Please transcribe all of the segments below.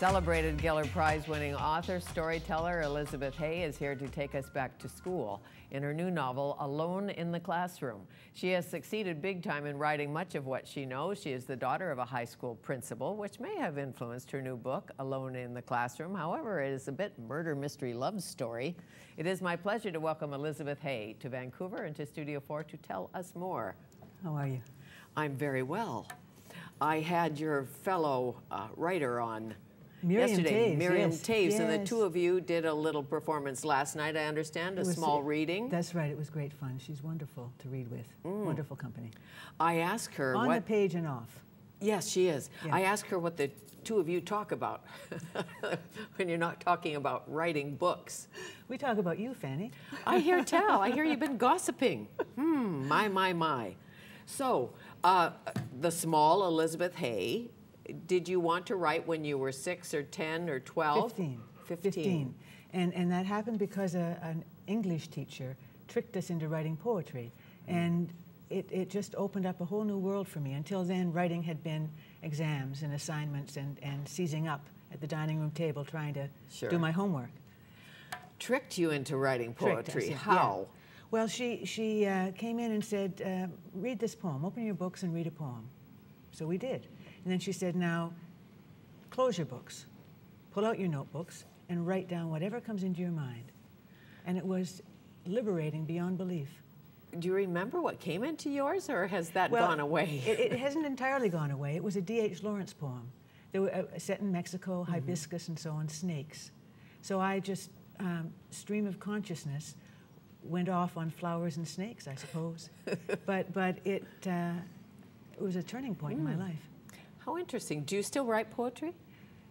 Celebrated Giller Prize-winning author, storyteller Elizabeth Hay is here to take us back to school in her new novel, Alone in the Classroom. She has succeeded big time in writing much of what she knows. She is the daughter of a high school principal, which may have influenced her new book, Alone in the Classroom. However, it is a bit murder mystery love story. It is my pleasure to welcome Elizabeth Hay to Vancouver and to Studio 4 to tell us more. How are you? I'm very well. I had your fellow writer on yesterday, Miriam Taves, and the two of you did a little performance last night, I understand, a small reading. That's right, it was great fun. She's wonderful to read with, wonderful company. I asked her on the page and off. Yes, she is. Yeah. I asked her what the two of you talk about when you're not talking about writing books. We talk about you, Fanny. I hear tell. I hear you've been gossiping. My. So, the small Elizabeth Hay, did you want to write when you were 6 or 10 or 12? 15. And that happened because an English teacher tricked us into writing poetry. And it just opened up a whole new world for me. Until then, writing had been exams and assignments and seizing up at the dining room table trying to do my homework. Tricked you into writing poetry? Us, How? Yeah. Well, she came in and said, read this poem. Open your books and read a poem. So we did. And then she said, now, close your books, pull out your notebooks, and write down whatever comes into your mind. And it was liberating beyond belief. Do you remember what came into yours, or has that gone away? It hasn't entirely gone away. It was a D.H. Lawrence poem. They were set in Mexico, hibiscus and so on, snakes. So I just, stream of consciousness, went off on flowers and snakes, I suppose. but it was a turning point in my life. How interesting. Do you still write poetry?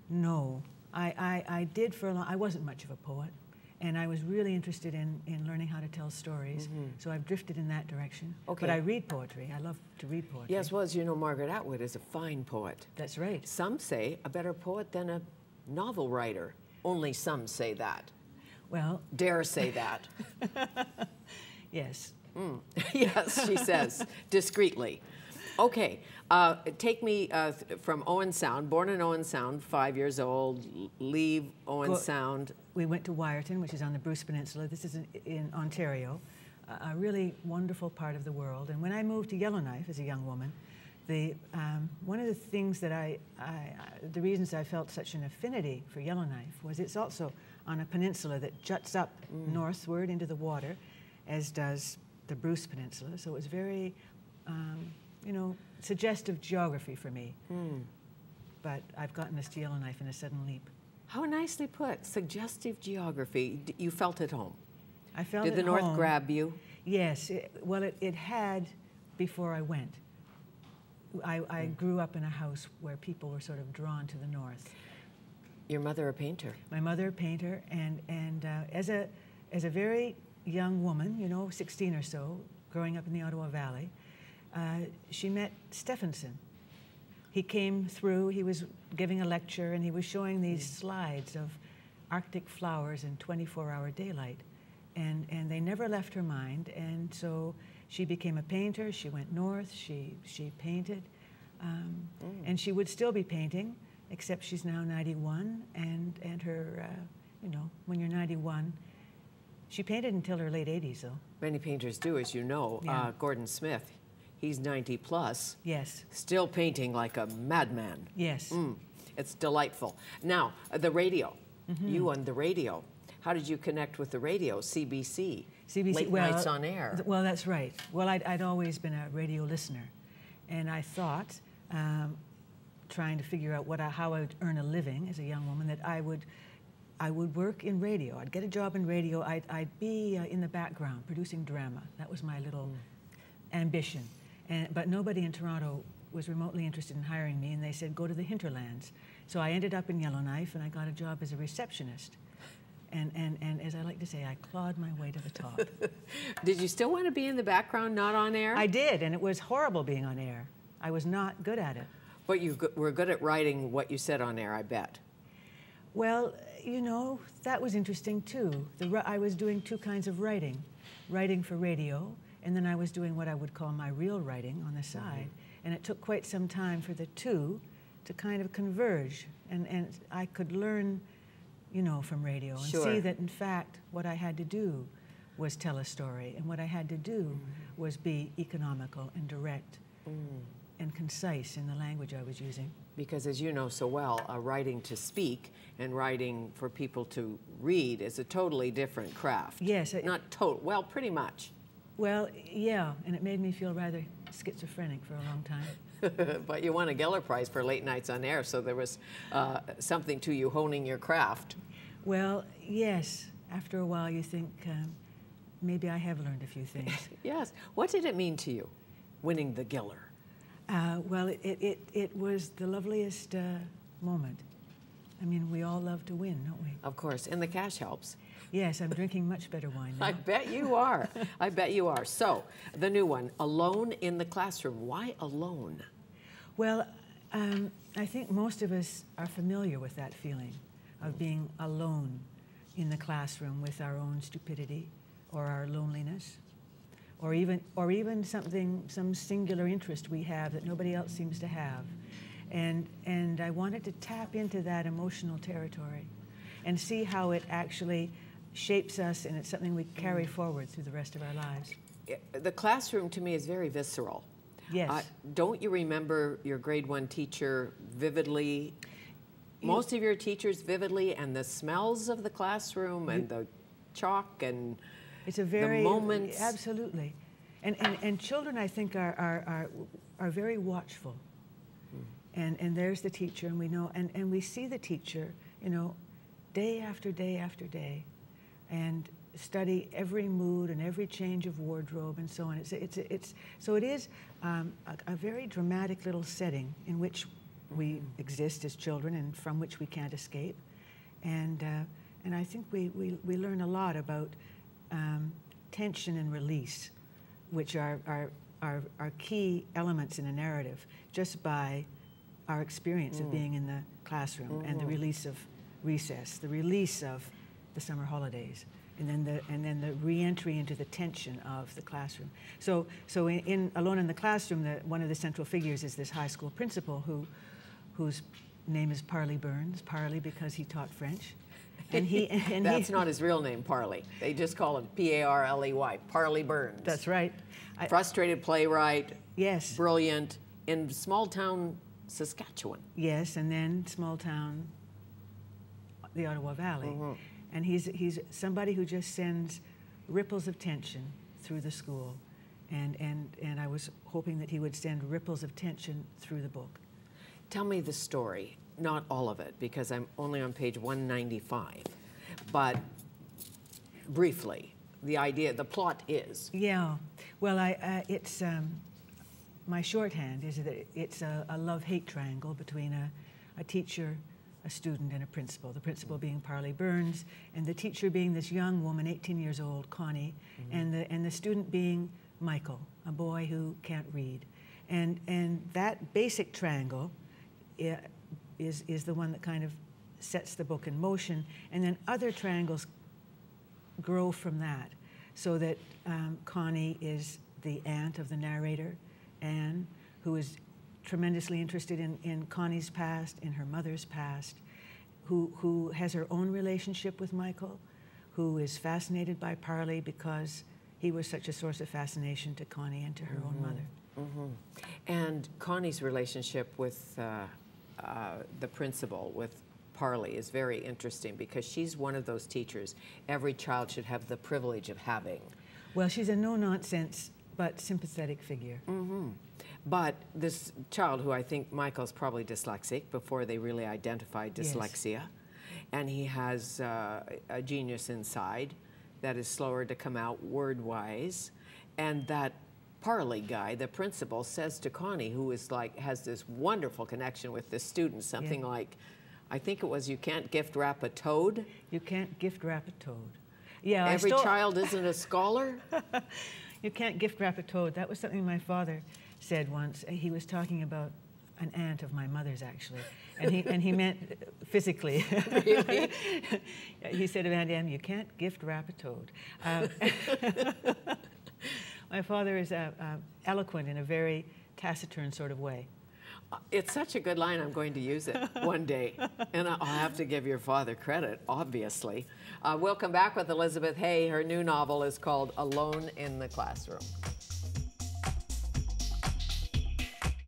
No. I did for a long... I wasn't much of a poet, and I was really interested in learning how to tell stories, so I've drifted in that direction. Okay. But I read poetry. I love to read poetry. Yes, well, as you know, Margaret Atwood is a fine poet. That's right. Some say a better poet than a novel writer. Only some say that. Well... Dare say that. Yes. Yes, she says, discreetly. Okay, take me from Owen Sound, born in Owen Sound, 5 years old, leave Owen Sound. We went to Wyerton, which is on the Bruce Peninsula. This is in Ontario, a really wonderful part of the world. And when I moved to Yellowknife as a young woman, one of the things that the reasons I felt such an affinity for Yellowknife was it's also on a peninsula that juts up northward into the water, as does the Bruce Peninsula. So it was very, you know, suggestive geography for me. But I've gotten us to Yellowknife in a sudden leap. How nicely put, suggestive geography. You felt at home. I felt at home. Did the North grab you? Yes, well, it had before I went. I grew up in a house where people were sort of drawn to the North. Your mother a painter? My mother a painter, and as a very young woman, you know, 16 or so, growing up in the Ottawa Valley, she met Stephenson. He came through, he was giving a lecture, and he was showing these slides of Arctic flowers in 24-hour daylight. And they never left her mind, and so she became a painter. She went north, she painted, and she would still be painting, except she's now 91, and her, you know, when you're 91, she painted until her late 80s, though. Many painters do, as you know. Yeah. Gordon Smith, he's 90 plus. Yes. Still painting like a madman. Yes. It's delightful. Now, the radio. You on the radio. How did you connect with the radio? CBC. Late nights on air. Well, that's right. Well, I'd always been a radio listener, and I thought, trying to figure out how I would earn a living as a young woman, that I would work in radio. I'd get a job in radio. I'd be in the background producing drama. That was my little ambition. But nobody in Toronto was remotely interested in hiring me, and they said, go to the hinterlands. So I ended up in Yellowknife, and I got a job as a receptionist. And as I like to say, I clawed my way to the top. Did you still want to be in the background, not on air? I did, and it was horrible being on air. I was not good at it. But you were good at writing what you said on air, I bet. Well, you know, that was interesting too. I was doing two kinds of writing. Writing for radio, and then I was doing what I would call my real writing on the side. And it took quite some time for the two to kind of converge, and I could learn, you know, from radio and Sure. see that in fact what I had to do was tell a story, and what I had to do was be economical and direct and concise in the language I was using. Because as you know so well, writing to speak and writing for people to read is a totally different craft. Yes. Not total, well, pretty much. Well, yeah, and it made me feel rather schizophrenic for a long time. But you won a Geller Prize for late nights on air, so there was something to you honing your craft. Well, yes. After a while, you think, maybe I have learned a few things. Yes. What did it mean to you, winning the Geller? Well, it was the loveliest moment. I mean, we all love to win, don't we? Of course, and the cash helps. Yes, I'm drinking much better wine now. I bet you are. I bet you are. So, the new one, Alone in the Classroom. Why alone? Well, I think most of us are familiar with that feeling of being alone in the classroom with our own stupidity or our loneliness, or even some singular interest we have that nobody else seems to have. And I wanted to tap into that emotional territory and see how it actually shapes us, and it's something we carry forward through the rest of our lives. The classroom to me is very visceral. Yes. Don't you remember your grade 1 teacher vividly? Most of your teachers vividly, and the smells of the classroom and the chalk and it's a very, the moments. Absolutely. And children, I think, are very watchful. And there's the teacher, and we know, and we see the teacher, you know, day after day after day, and study every mood and every change of wardrobe and so on. So it is a very dramatic little setting in which we exist as children and from which we can't escape. And I think we learn a lot about tension and release, which are key elements in a narrative, just by our experience of being in the classroom and the release of recess, the release of the summer holidays, and then the re-entry into the tension of the classroom. So in Alone in the Classroom, one of the central figures is this high school principal whose name is Parley Burns. Parley because he taught French. And That's not his real name, Parley. They just call him P-A-R-L-E-Y, Parley Burns. That's right. Frustrated playwright. Yes. Brilliant. In small town Saskatchewan. Yes, and then small town, the Ottawa Valley. And he's somebody who just sends ripples of tension through the school. And I was hoping that he would send ripples of tension through the book. Tell me the story. Not all of it, because I'm only on page 195. But briefly, the idea, the plot is. Yeah. Well, it's my shorthand is that it's a love-hate triangle between a teacher, a student, and a principal. The principal being Parley Burns, and the teacher being this young woman, 18 years old, Connie, and the student being Michael, a boy who can't read. And that basic triangle is the one that kind of sets the book in motion, and then other triangles grow from that, so that Connie is the aunt of the narrator, Anne, who is tremendously interested in Connie's past, in her mother's past, who has her own relationship with Michael, who is fascinated by Parley because he was such a source of fascination to Connie and to her own mother. And Connie's relationship with the principal, with Parley, is very interesting because she's one of those teachers every child should have the privilege of having. Well, she's a no-nonsense but sympathetic figure. But this child, who I think Michael's probably dyslexic before they really identified dyslexia, Yes. and he has a genius inside that is slower to come out word-wise, and that Parley guy, the principal, says to Connie, who is has this wonderful connection with this student, something like, I think it was, you can't gift wrap a toad. You can't gift wrap a toad. Yeah, Every child isn't a scholar. You can't gift wrap a toad. That was something my father said once. He was talking about an aunt of my mother's, actually, and he meant physically. Really? He said to Aunt Em, "You can't gift wrap a toad." My father is eloquent in a very taciturn sort of way. It's such a good line, I'm going to use it one day. And I'll have to give your father credit, obviously. We'll come back with Elizabeth Hay. Her new novel is called Alone in the Classroom.